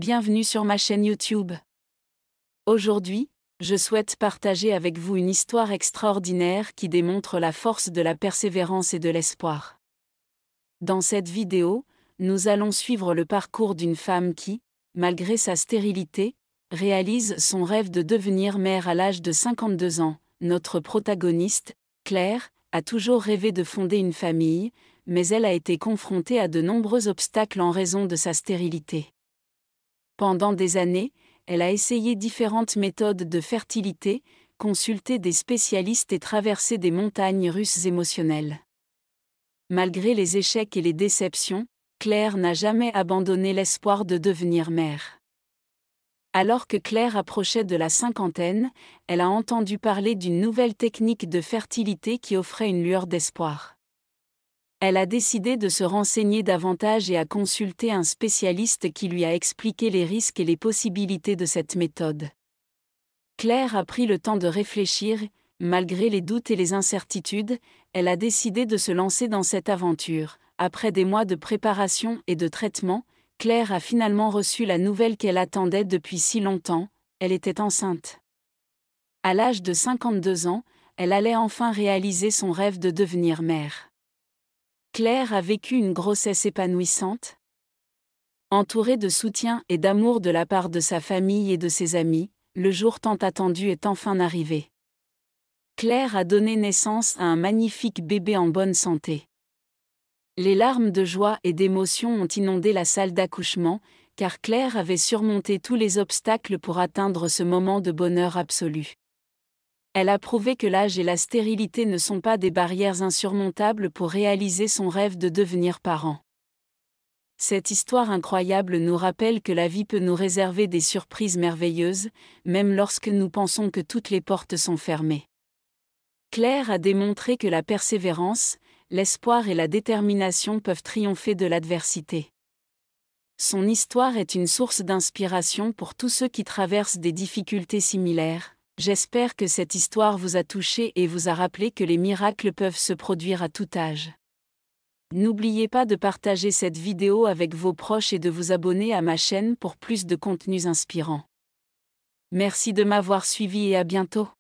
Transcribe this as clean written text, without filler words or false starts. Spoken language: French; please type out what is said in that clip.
bienvenue sur ma chaîne YouTube. Aujourd'hui, je souhaite partager avec vous une histoire extraordinaire qui démontre la force de la persévérance et de l'espoir. Dans cette vidéo, nous allons suivre le parcours d'une femme qui, malgré sa stérilité, réalise son rêve de devenir mère à l'âge de 52 ans. Notre protagoniste, Claire, a toujours rêvé de fonder une famille, mais elle a été confrontée à de nombreux obstacles en raison de sa stérilité. Pendant des années, elle a essayé différentes méthodes de fertilité, consulté des spécialistes et traversé des montagnes russes émotionnelles. Malgré les échecs et les déceptions, Claire n'a jamais abandonné l'espoir de devenir mère. Alors que Claire approchait de la cinquantaine, elle a entendu parler d'une nouvelle technique de fertilité qui offrait une lueur d'espoir. Elle a décidé de se renseigner davantage et a consulté un spécialiste qui lui a expliqué les risques et les possibilités de cette méthode. Claire a pris le temps de réfléchir, malgré les doutes et les incertitudes, elle a décidé de se lancer dans cette aventure. Après des mois de préparation et de traitement, Claire a finalement reçu la nouvelle qu'elle attendait depuis si longtemps, elle était enceinte. À l'âge de 52 ans, elle allait enfin réaliser son rêve de devenir mère. Claire a vécu une grossesse épanouissante. Entourée de soutien et d'amour de la part de sa famille et de ses amis, le jour tant attendu est enfin arrivé. Claire a donné naissance à un magnifique bébé en bonne santé. Les larmes de joie et d'émotion ont inondé la salle d'accouchement, car Claire avait surmonté tous les obstacles pour atteindre ce moment de bonheur absolu. Elle a prouvé que l'âge et la stérilité ne sont pas des barrières insurmontables pour réaliser son rêve de devenir parent. Cette histoire incroyable nous rappelle que la vie peut nous réserver des surprises merveilleuses, même lorsque nous pensons que toutes les portes sont fermées. Claire a démontré que la persévérance, l'espoir et la détermination peuvent triompher de l'adversité. Son histoire est une source d'inspiration pour tous ceux qui traversent des difficultés similaires. J'espère que cette histoire vous a touché et vous a rappelé que les miracles peuvent se produire à tout âge. N'oubliez pas de partager cette vidéo avec vos proches et de vous abonner à ma chaîne pour plus de contenus inspirants. Merci de m'avoir suivi et à bientôt.